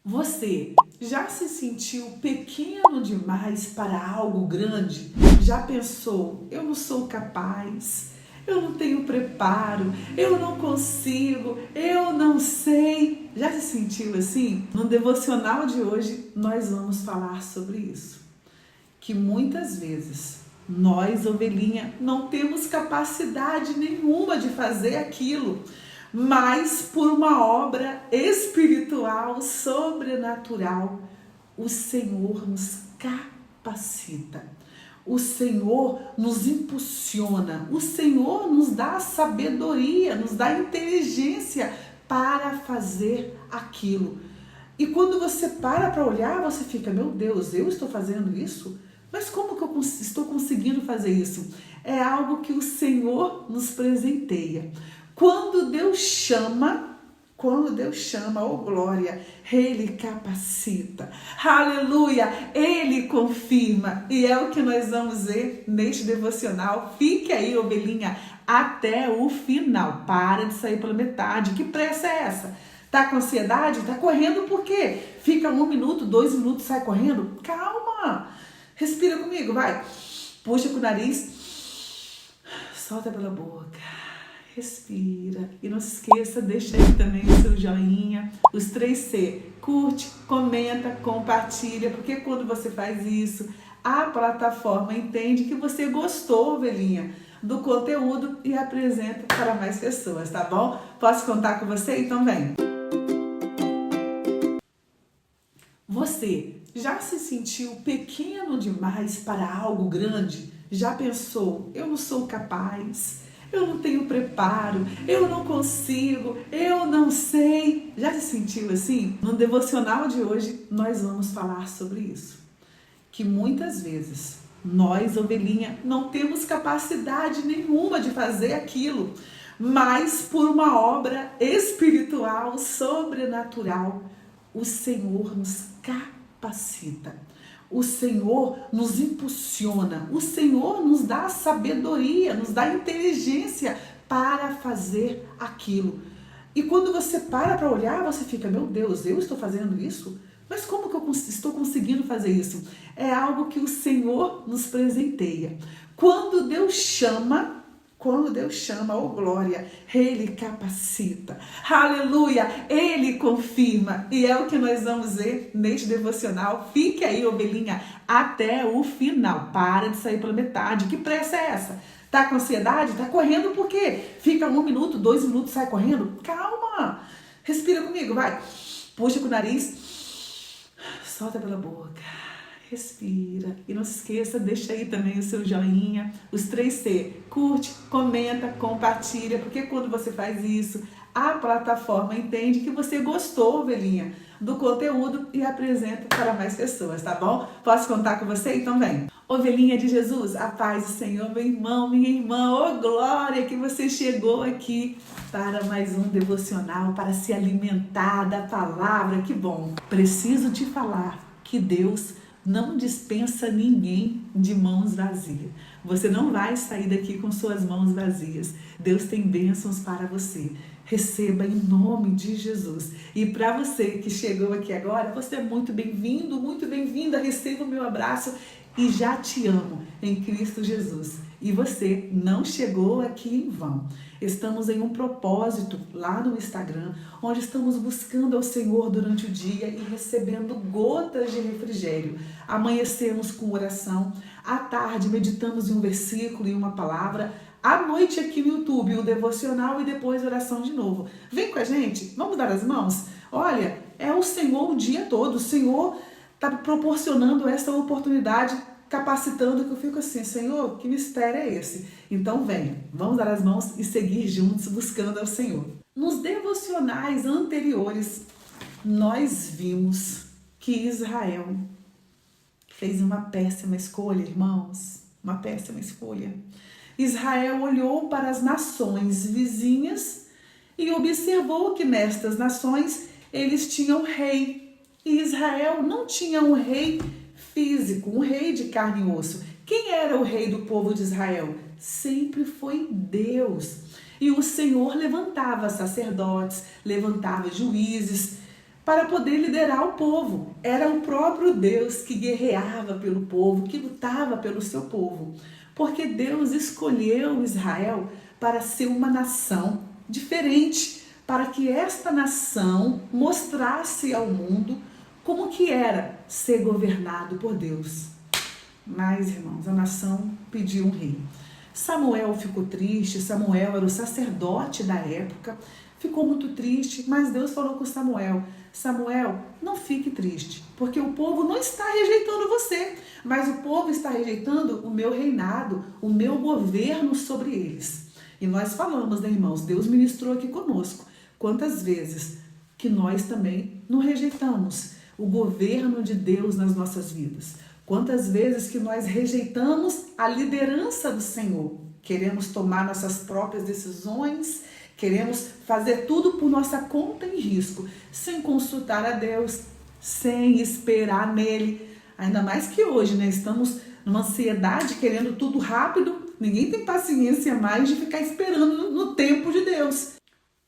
Você já se sentiu pequeno demais para algo grande? Já pensou, eu não sou capaz, eu não tenho preparo, eu não consigo, eu não sei? Já se sentiu assim? No devocional de hoje nós vamos falar sobre isso. Que muitas vezes nós, ovelhinha, não temos capacidade nenhuma de fazer aquilo, mas por uma obra espiritual, sobrenatural, o Senhor nos capacita. O Senhor nos impulsiona, o Senhor nos dá sabedoria, nos dá inteligência para fazer aquilo. E quando você para olhar, você fica, meu Deus, eu estou fazendo isso? Mas como que eu estou conseguindo fazer isso? É algo que o Senhor nos presenteia. Quando Deus chama, oh glória, Ele capacita. Aleluia, Ele confirma. E é o que nós vamos ver neste devocional. Fique aí, ovelhinha, até o final. Para de sair pela metade. Que pressa é essa? Tá com ansiedade? Tá correndo por quê? Fica 1 minuto, 2 minutos, sai correndo? Calma! Respira comigo, vai. Puxa com o nariz. Solta pela boca. Respira. E não se esqueça, deixa aí também o seu joinha. Os 3C. Curte, comenta, compartilha. Porque quando você faz isso, a plataforma entende que você gostou, ovelhinha, do conteúdo e apresenta para mais pessoas, tá bom? Posso contar com você? Então vem. Você já se sentiu pequeno demais para algo grande? Já pensou, eu não sou capaz, eu não tenho preparo, eu não consigo, eu não sei? Já se sentiu assim? No devocional de hoje nós vamos falar sobre isso. Que muitas vezes nós, ovelhinha, não temos capacidade nenhuma de fazer aquilo, mas por uma obra espiritual, sobrenatural, o Senhor nos capacita, o Senhor nos impulsiona, o Senhor nos dá sabedoria, nos dá inteligência para fazer aquilo. E quando você para olhar, você fica, meu Deus, eu estou fazendo isso? Mas como que eu estou conseguindo fazer isso? É algo que o Senhor nos presenteia. Quando Deus chama, oh glória, Ele capacita. Aleluia, Ele confirma. E é o que nós vamos ver neste devocional. Fique aí, ovelhinha, até o final. Para de sair pela metade. Que pressa é essa? Tá com ansiedade? Tá correndo por quê? Fica 1 minuto, 2 minutos, sai correndo? Calma. Respira comigo, vai. Puxa com o nariz. Solta pela boca. Respira. E não se esqueça, deixa aí também o seu joinha. Os 3C. Curte, comenta, compartilha. Porque quando você faz isso, a plataforma entende que você gostou, ovelhinha, do conteúdo e apresenta para mais pessoas, tá bom? Posso contar com você? Então vem. Ovelhinha de Jesus, a paz do Senhor, meu irmão, minha irmã, oh glória que você chegou aqui para mais um devocional, para se alimentar da palavra, que bom. Preciso te falar que Deus não dispensa ninguém de mãos vazias. Você não vai sair daqui com suas mãos vazias. Deus tem bênçãos para você. Receba em nome de Jesus. E para você que chegou aqui agora, você é muito bem-vindo, muito bem-vinda. Receba o meu abraço e já te amo em Cristo Jesus. E você não chegou aqui em vão. Estamos em um propósito lá no Instagram, onde estamos buscando ao Senhor durante o dia e recebendo gotas de refrigério. Amanhecemos com oração, à tarde meditamos em um versículo e uma palavra, à noite aqui no YouTube o devocional e depois oração de novo. Vem com a gente, vamos dar as mãos? Olha, é o Senhor o dia todo, o Senhor está proporcionando essa oportunidade, capacitando, que eu fico assim, Senhor, que mistério é esse? Então vem, vamos dar as mãos e seguir juntos buscando ao Senhor. Nos devocionais anteriores, nós vimos que Israel fez uma péssima escolha, irmãos, uma péssima escolha. Israel olhou para as nações vizinhas e observou que nestas nações eles tinham rei. E Israel não tinha um rei físico, um rei de carne e osso. Quem era o rei do povo de Israel? Sempre foi Deus. E o Senhor levantava sacerdotes, levantava juízes, para poder liderar o povo. Era o próprio Deus que guerreava pelo povo, que lutava pelo seu povo. Porque Deus escolheu Israel para ser uma nação diferente, para que esta nação mostrasse ao mundo como que era ser governado por Deus. Mas, irmãos, a nação pediu um rei. Samuel ficou triste, Samuel era o sacerdote da época, ficou muito triste, mas Deus falou com Samuel: Samuel, não fique triste, porque o povo não está rejeitando você, mas o povo está rejeitando o meu reinado, o meu governo sobre eles. E nós falamos, né, irmãos? Deus ministrou aqui conosco. Quantas vezes que nós também não rejeitamos o governo de Deus nas nossas vidas? Quantas vezes que nós rejeitamos a liderança do Senhor? Queremos tomar nossas próprias decisões, queremos fazer tudo por nossa conta e risco, sem consultar a Deus, sem esperar nele. Ainda mais que hoje, né? Estamos numa ansiedade, querendo tudo rápido. Ninguém tem paciência mais de ficar esperando no tempo de Deus.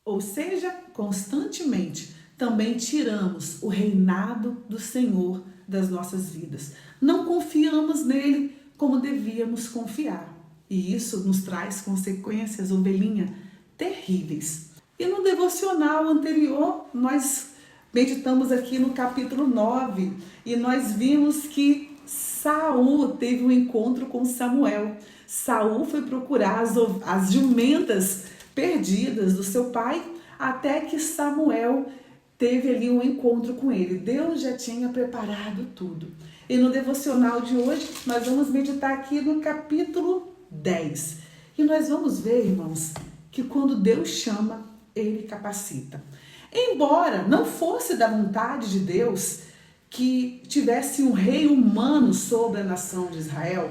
Ou seja, constantemente também tiramos o reinado do Senhor das nossas vidas. Não confiamos nele como devíamos confiar. E isso nos traz consequências, ovelhinha, terríveis. E no devocional anterior, nós meditamos aqui no capítulo 9 e nós vimos que Saul teve um encontro com Samuel. Saul foi procurar as jumentas perdidas do seu pai, até que Samuel teve ali um encontro com ele. Deus já tinha preparado tudo. E no devocional de hoje, nós vamos meditar aqui no capítulo 10. E nós vamos ver, irmãos, que quando Deus chama, ele capacita. Embora não fosse da vontade de Deus que tivesse um rei humano sobre a nação de Israel,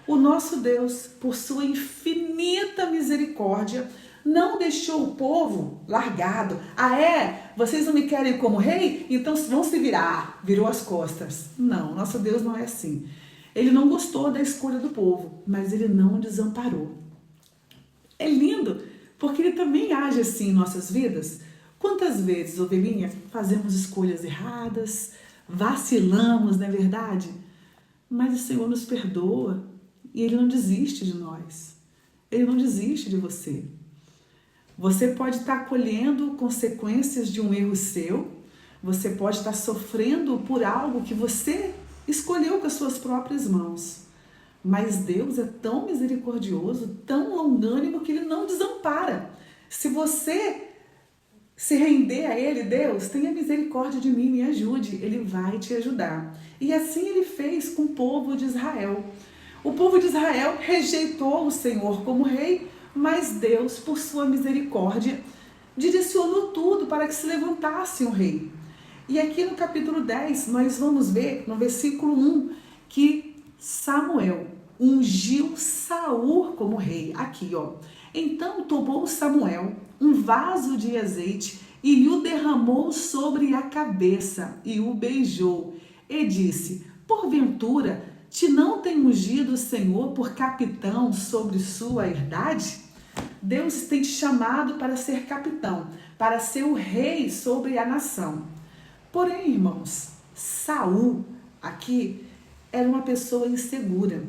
o nosso Deus, por sua infinita misericórdia, não deixou o povo largado. Ah, é? Vocês não me querem como rei? Então vão se virar. Virou as costas. Não, nosso Deus não é assim. Ele não gostou da escolha do povo, mas ele não desamparou. É lindo, porque ele também age assim em nossas vidas. Quantas vezes, ovelhinha, fazemos escolhas erradas, vacilamos, não é verdade? Mas o Senhor nos perdoa e ele não desiste de nós. Ele não desiste de você. Você pode estar colhendo consequências de um erro seu, você pode estar sofrendo por algo que você escolheu com as suas próprias mãos. Mas Deus é tão misericordioso, tão longânimo, que ele não desampara. Se você se render a ele, Deus, tenha misericórdia de mim, me ajude, ele vai te ajudar. E assim ele fez com o povo de Israel. O povo de Israel rejeitou o Senhor como rei, mas Deus, por sua misericórdia, direcionou tudo para que se levantasse um rei. E aqui no capítulo 10, nós vamos ver, no versículo 1, que Samuel ungiu Saul como rei. Aqui, ó. Então tomou Samuel um vaso de azeite e lhe o derramou sobre a cabeça e o beijou. E disse: porventura, te não tem ungido o Senhor por capitão sobre sua herdade? Deus tem te chamado para ser capitão, para ser o rei sobre a nação. Porém, irmãos, Saul aqui era uma pessoa insegura,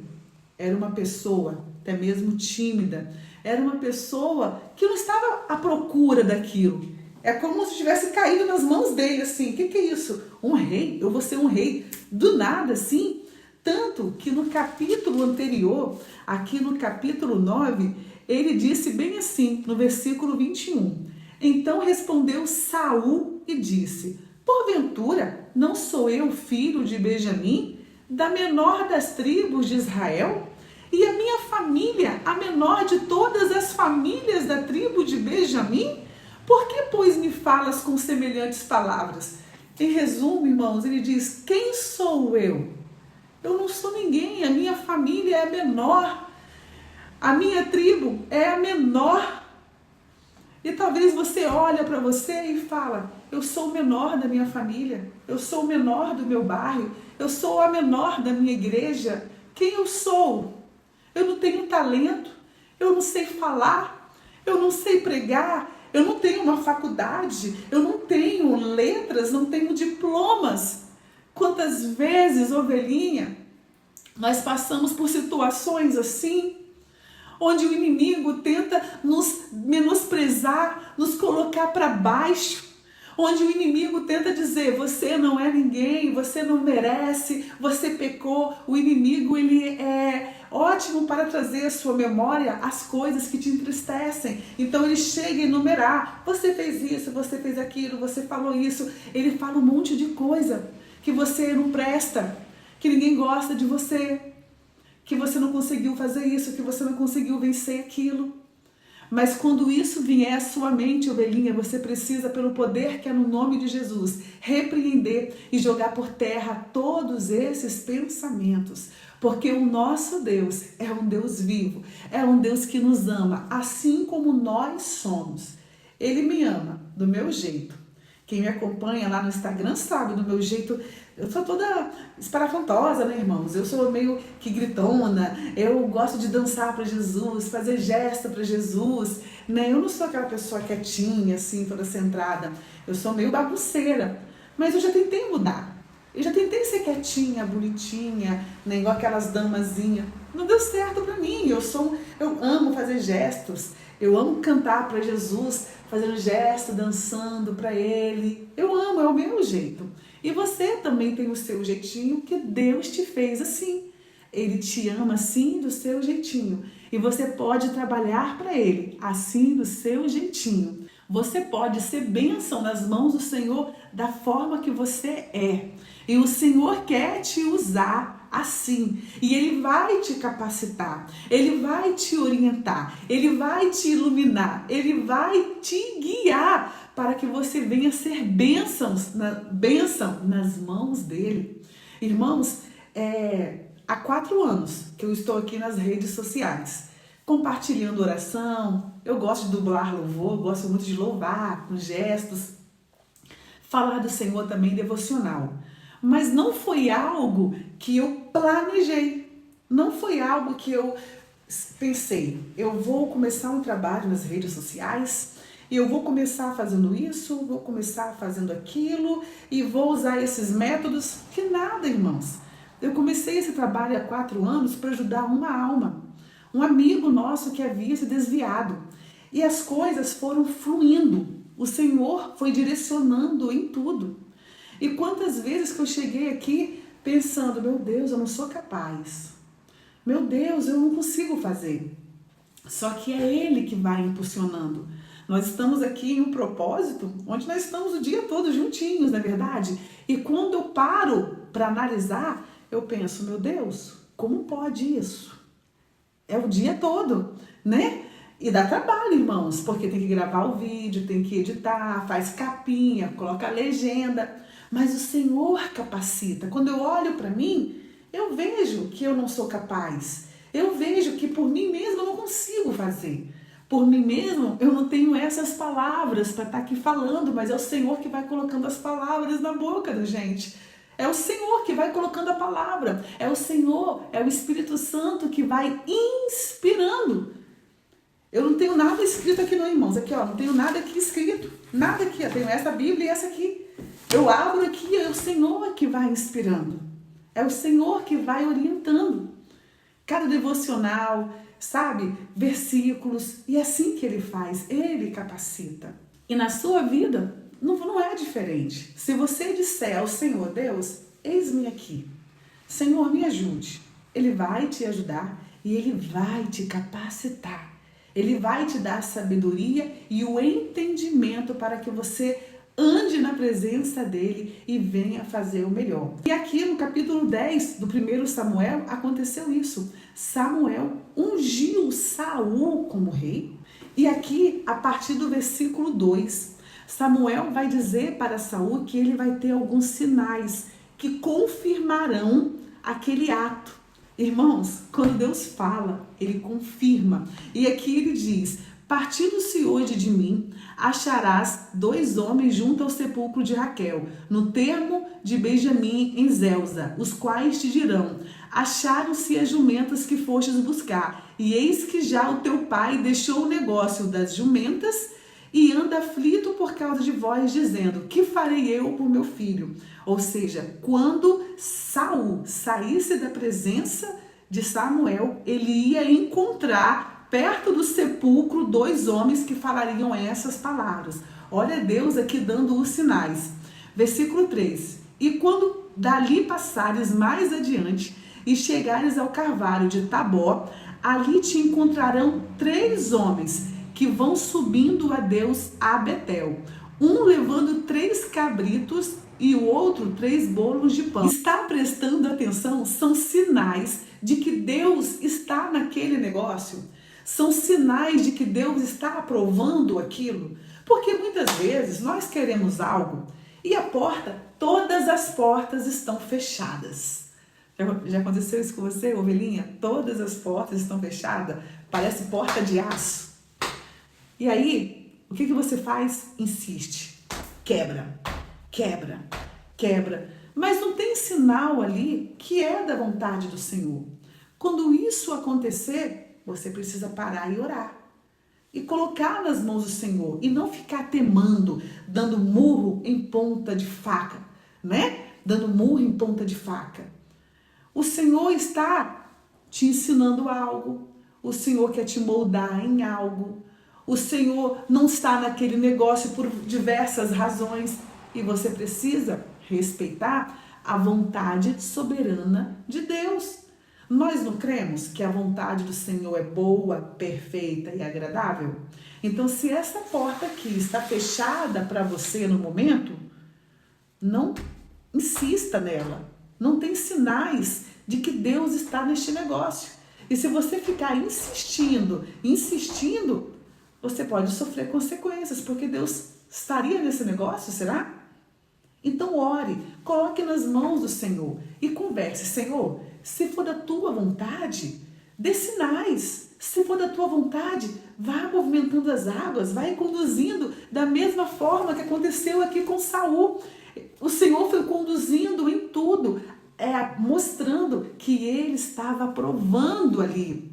era uma pessoa até mesmo tímida, era uma pessoa que não estava à procura daquilo. É como se tivesse caído nas mãos dele, assim, o que é isso? Um rei? Eu vou ser um rei do nada, assim? Tanto que no capítulo anterior, aqui no capítulo 9, ele disse bem assim, no versículo 21. Então respondeu Saul e disse: porventura, não sou eu filho de Benjamim, da menor das tribos de Israel? E a minha família, a menor de todas as famílias da tribo de Benjamim? Por que, pois, me falas com semelhantes palavras? Em resumo, irmãos, ele diz: quem sou eu? Eu não sou ninguém, a minha família é a menor, a minha tribo é a menor. E talvez você olha para você e fala: eu sou o menor da minha família, eu sou o menor do meu bairro, eu sou a menor da minha igreja. Quem eu sou? Eu não tenho talento, eu não sei falar, eu não sei pregar, eu não tenho uma faculdade, eu não tenho letras, não tenho diplomas. Quantas vezes, ovelhinha, nós passamos por situações assim, onde o inimigo tenta nos menosprezar, nos colocar para baixo, onde o inimigo tenta dizer, você não é ninguém, você não merece, você pecou. O inimigo, ele é ótimo para trazer à sua memória as coisas que te entristecem. Então ele chega a enumerar, você fez isso, você fez aquilo, você falou isso. Ele fala um monte de coisa, que você não presta, que ninguém gosta de você, que você não conseguiu fazer isso, que você não conseguiu vencer aquilo. Mas quando isso vier à sua mente, ovelhinha, você precisa, pelo poder que é no nome de Jesus, repreender e jogar por terra todos esses pensamentos. Porque o nosso Deus é um Deus vivo, é um Deus que nos ama, assim como nós somos. Ele me ama do meu jeito. Quem me acompanha lá no Instagram sabe do meu jeito. Eu sou toda esparafantosa, né, irmãos? Eu sou meio que gritona, eu gosto de dançar para Jesus, fazer gesto para Jesus, né? Eu não sou aquela pessoa quietinha, assim, toda centrada. Eu sou meio bagunceira, mas eu já tentei mudar. Eu já tentei ser quietinha, bonitinha, né, igual aquelas damazinhas. Não deu certo para mim. Eu amo fazer gestos, eu amo cantar para Jesus, fazendo gesto, dançando para Ele. Eu amo, é o meu jeito. E você também tem o seu jeitinho, que Deus te fez assim. Ele te ama assim, do seu jeitinho. E você pode trabalhar para Ele assim, do seu jeitinho. Você pode ser bênção nas mãos do Senhor da forma que você é. E o Senhor quer te usar assim. E Ele vai te capacitar. Ele vai te orientar. Ele vai te iluminar. Ele vai te guiar para que você venha ser bênção nas mãos dEle. Irmãos, há 4 anos que eu estou aqui nas redes sociais, compartilhando oração. Eu gosto de dublar louvor, gosto muito de louvar com gestos, falar do Senhor também devocional. Mas não foi algo que eu planejei, não foi algo que eu pensei, eu vou começar um trabalho nas redes sociais, e eu vou começar fazendo isso, vou começar fazendo aquilo, e vou usar esses métodos. Que nada, irmãos. Eu comecei esse trabalho há 4 anos para ajudar uma alma, um amigo nosso que havia se desviado. E as coisas foram fluindo, o Senhor foi direcionando em tudo. E quantas vezes que eu cheguei aqui pensando, meu Deus, eu não sou capaz. Meu Deus, eu não consigo fazer. Só que é Ele que vai impulsionando. Nós estamos aqui em um propósito onde nós estamos o dia todo juntinhos, não é verdade? E quando eu paro para analisar, eu penso, meu Deus, como pode isso? É o dia todo, né? E dá trabalho, irmãos, porque tem que gravar o vídeo, tem que editar, faz capinha, coloca legenda. Mas o Senhor capacita. Quando eu olho para mim, eu vejo que eu não sou capaz. Eu vejo que por mim mesmo eu não consigo fazer. Por mim mesmo eu não tenho essas palavras para estar aqui falando, mas é o Senhor que vai colocando as palavras na boca da gente. É o Senhor que vai colocando a palavra. É o Senhor, é o Espírito Santo que vai inspirando. Eu não tenho nada escrito aqui não, irmãos. Aqui, ó, não tenho nada aqui escrito. Nada aqui. Eu tenho essa Bíblia e essa aqui. Eu abro aqui, é o Senhor que vai inspirando. É o Senhor que vai orientando. Cada devocional, sabe? Versículos. E é assim que Ele faz. Ele capacita. E na sua vida, não é diferente. Se você disser ao Senhor, Deus, eis-me aqui. Senhor, me ajude. Ele vai te ajudar e Ele vai te capacitar. Ele vai te dar a sabedoria e o entendimento para que você ande na presença dEle e venha fazer o melhor. E aqui no capítulo 10 do 1 Samuel aconteceu isso. Samuel ungiu Saul como rei. E aqui, a partir do versículo 2, Samuel vai dizer para Saul que ele vai ter alguns sinais que confirmarão aquele ato. Irmãos, quando Deus fala, Ele confirma. E aqui Ele diz, partindo-se hoje de mim, acharás 2 homens junto ao sepulcro de Raquel, no termo de Benjamim em Zelza, os quais te dirão, acharam-se as jumentas que fostes buscar, e eis que já o teu pai deixou o negócio das jumentas e anda aflito por causa de vós, dizendo: que farei eu por meu filho? Ou seja, quando Saul saísse da presença de Samuel, ele ia encontrar perto do sepulcro 2 homens que falariam essas palavras. Olha Deus aqui dando os sinais. Versículo 3. E quando dali passares mais adiante e chegares ao carvalho de Tabó, ali te encontrarão 3 homens que vão subindo a Deus a Betel, um levando 3 cabritos e o outro 3 bolos de pão. Está prestando atenção? São sinais de que Deus está naquele negócio. São sinais de que Deus está aprovando aquilo. Porque muitas vezes nós queremos algo e todas as portas estão fechadas. Já aconteceu isso com você, ovelhinha? Todas as portas estão fechadas, parece porta de aço. E aí, o que você faz? Insiste, quebra, quebra, quebra. Mas não tem sinal ali que é da vontade do Senhor. Quando isso acontecer, você precisa parar e orar. E colocar nas mãos do Senhor. E não ficar temando, dando murro em ponta de faca, né? Dando murro em ponta de faca. O Senhor está te ensinando algo. O Senhor quer te moldar em algo. O Senhor não está naquele negócio por diversas razões. E você precisa respeitar a vontade soberana de Deus. Nós não cremos que a vontade do Senhor é boa, perfeita e agradável? Então, se essa porta aqui está fechada para você no momento, não insista nela. Não tem sinais de que Deus está neste negócio. E se você ficar insistindo, você pode sofrer consequências, porque Deus estaria nesse negócio, será? Então ore, coloque nas mãos do Senhor e converse. Senhor, se for da tua vontade, dê sinais. Se for da tua vontade, vá movimentando as águas, vai conduzindo da mesma forma que aconteceu aqui com Saul. O Senhor foi conduzindo em tudo, mostrando que ele estava aprovando ali.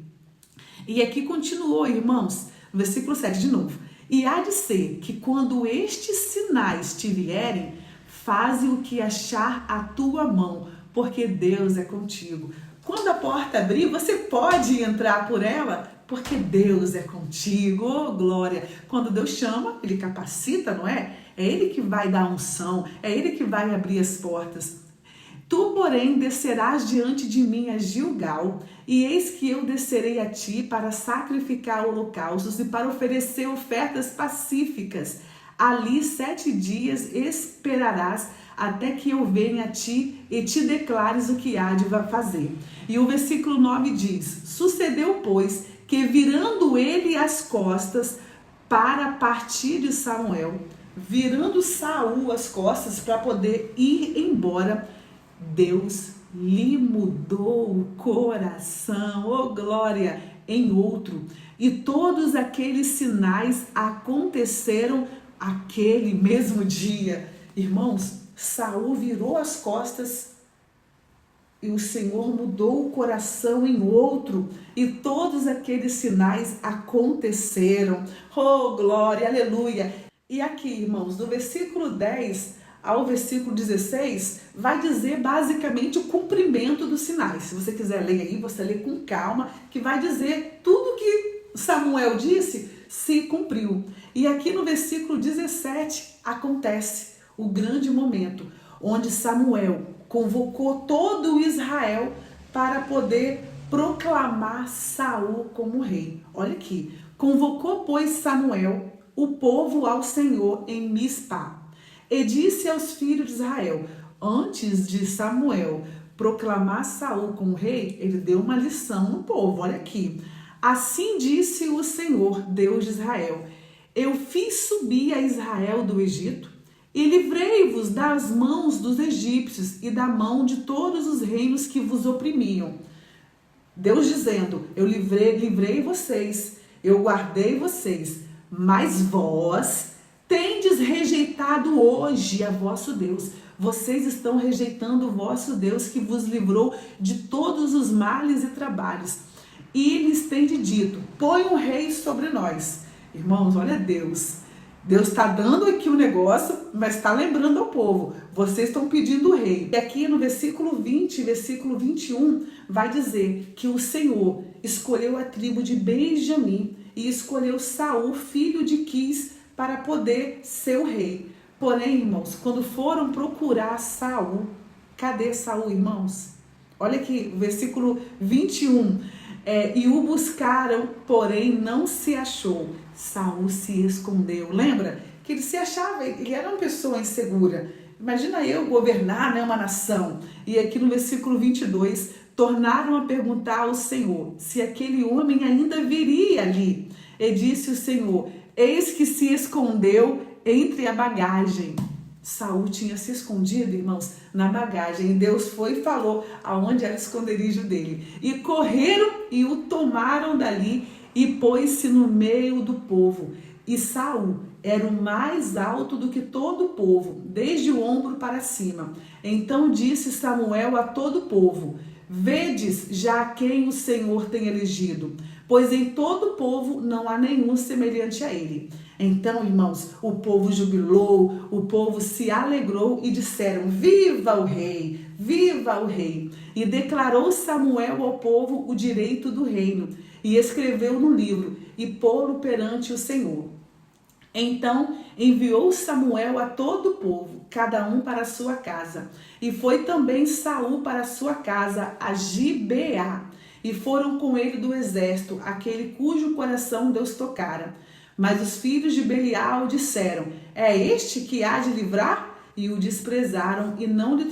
E aqui continuou, irmãos, no versículo 7 de novo. E há de ser que quando estes sinais te vierem, faze o que achar a tua mão, porque Deus é contigo. Quando a porta abrir, você pode entrar por ela, porque Deus é contigo. Oh, glória! Quando Deus chama, Ele capacita, não é? É Ele que vai dar a unção, é Ele que vai abrir as portas. Tu, porém, descerás diante de mim a Gilgal, e eis que eu descerei a ti para sacrificar holocaustos e para oferecer ofertas pacíficas. Ali 7 dias esperarás até que eu venha a ti e te declares o que há de fazer. E o versículo 9 diz: sucedeu, pois, que virando ele as costas para partir de Samuel, virando Saul as costas para poder ir embora, Deus lhe mudou o coração, oh glória, em outro. E todos aqueles sinais aconteceram aquele mesmo dia. Irmãos, Saul virou as costas e o Senhor mudou o coração em outro. E todos aqueles sinais aconteceram. Oh, glória, aleluia. E aqui, irmãos, do versículo 10 ao versículo 16, vai dizer basicamente o cumprimento dos sinais. Se você quiser ler aí, você lê com calma, que vai dizer tudo que Samuel disse se cumpriu. E aqui no versículo 17 acontece o grande momento, onde Samuel convocou todo o Israel para poder proclamar Saul como rei. Olha aqui, convocou, pois, Samuel o povo ao Senhor em Mispa. E disse aos filhos de Israel: antes de Samuel proclamar Saul como rei, ele deu uma lição no povo. Olha aqui. Assim disse o Senhor, Deus de Israel: eu fiz subir a Israel do Egito e livrei-vos das mãos dos egípcios e da mão de todos os reinos que vos oprimiam. Deus dizendo: eu livrei vocês, eu guardei vocês, mas vós tendes rejeitado hoje a vosso Deus. Vocês estão rejeitando o vosso Deus que vos livrou de todos os males e trabalhos. E lhes tende dito: põe um rei sobre nós. Irmãos, olha Deus. Deus está dando aqui o negócio, mas está lembrando ao povo, vocês estão pedindo o rei. E aqui no versículo 20, versículo 21, vai dizer que o Senhor escolheu a tribo de Benjamim e escolheu Saul, filho de Quis, para poder ser o rei. Porém, irmãos, quando foram procurar Saul, cadê Saul, irmãos? Olha aqui, versículo 21. E o buscaram, porém não se achou. Saul se escondeu. Lembra que ele se achava, ele era uma pessoa insegura. Imagina eu governar, né, uma nação. E aqui no versículo 22, tornaram a perguntar ao Senhor se aquele homem ainda viria ali. E disse o Senhor: eis que se escondeu entre a bagagem. Saul tinha se escondido, irmãos, na bagagem. E Deus foi e falou aonde era o esconderijo dele. E correram e o tomaram dali e pôs-se no meio do povo. E Saul era o mais alto do que todo o povo, desde o ombro para cima. Então disse Samuel a todo o povo: vedes já quem o Senhor tem elegido, pois em todo o povo não há nenhum semelhante a ele. Então, irmãos, o povo jubilou, o povo se alegrou e disseram: viva o rei, viva o rei. E declarou Samuel ao povo o direito do reino, e escreveu no livro, e pô-lo perante o Senhor. Então enviou Samuel a todo o povo, cada um para a sua casa. E foi também Saul para a sua casa, a Gibeá. E foram com ele do exército, aquele cujo coração Deus tocara. Mas os filhos de Belial disseram: é este que há de livrar? E o desprezaram e não lhe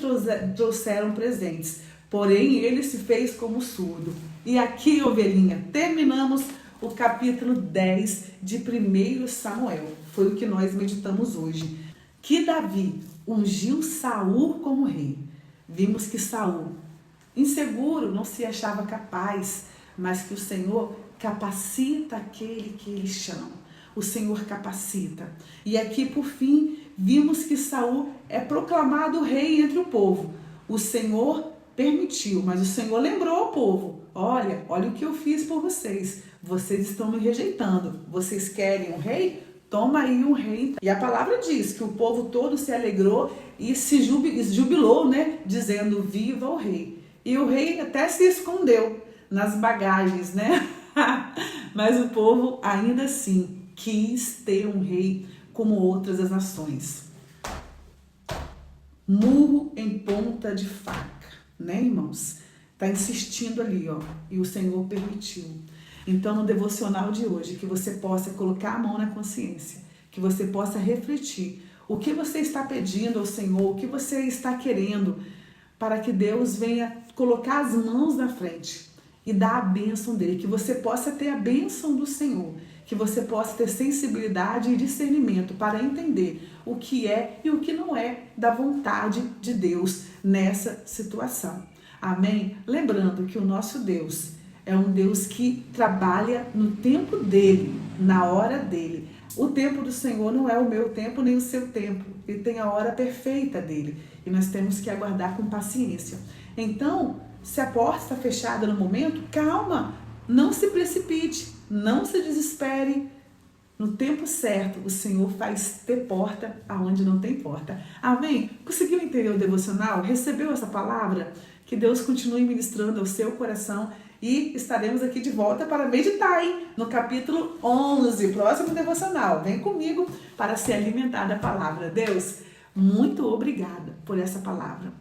trouxeram presentes. Porém, ele se fez como surdo. E aqui, ovelhinha, terminamos o capítulo 10 de 1 Samuel. Foi o que nós meditamos hoje. Que Davi ungiu Saul como rei. Vimos que Saul, inseguro, não se achava capaz, mas que o Senhor capacita aquele que ele chama. O Senhor capacita. E aqui, por fim, vimos que Saul é proclamado rei entre o povo. O Senhor permitiu, mas o Senhor lembrou ao povo: olha o que eu fiz por vocês. Vocês estão me rejeitando. Vocês querem um rei? Toma aí um rei. E a palavra diz que o povo todo se alegrou e se jubilou, né? Dizendo: viva o rei. E o rei até se escondeu nas bagagens, né? Mas o povo ainda assim quis ter um rei como outras as nações. Murro em ponta de faca, né, irmãos? Tá insistindo ali, ó, e o Senhor permitiu. Então, no devocional de hoje, que você possa colocar a mão na consciência, que você possa refletir o que você está pedindo ao Senhor, o que você está querendo, para que Deus venha colocar as mãos na frente e dar a bênção dele, que você possa ter a bênção do Senhor, que você possa ter sensibilidade e discernimento para entender o que é e o que não é da vontade de Deus nessa situação. Amém? Lembrando que o nosso Deus é um Deus que trabalha no tempo dele, na hora dele. O tempo do Senhor não é o meu tempo nem o seu tempo. Ele tem a hora perfeita dele e nós temos que aguardar com paciência. Então, se a porta está fechada no momento, calma, não se precipite, não se desespere. No tempo certo, o Senhor faz ter porta aonde não tem porta. Amém? Conseguiu entender o devocional? Recebeu essa palavra? Que Deus continue ministrando ao seu coração e estaremos aqui de volta para meditar, hein? No capítulo 11, próximo devocional. Vem comigo para se alimentar da palavra. Deus, muito obrigada por essa palavra.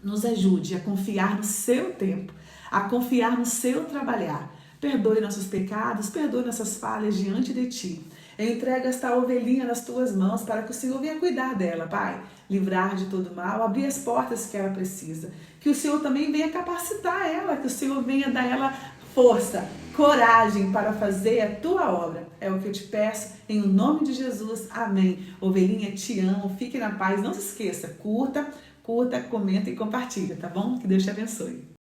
Nos ajude a confiar no seu tempo, a confiar no seu trabalhar. Perdoe nossos pecados, perdoe nossas falhas diante de Ti. Eu entrego esta ovelhinha nas Tuas mãos para que o Senhor venha cuidar dela, Pai. Livrar de todo mal, abrir as portas que ela precisa. Que o Senhor também venha capacitar ela, que o Senhor venha dar ela força, coragem para fazer a Tua obra. É o que eu te peço, em nome de Jesus. Amém. Ovelhinha, te amo, fique na paz. Não se esqueça, curta, comenta e compartilha, tá bom? Que Deus te abençoe.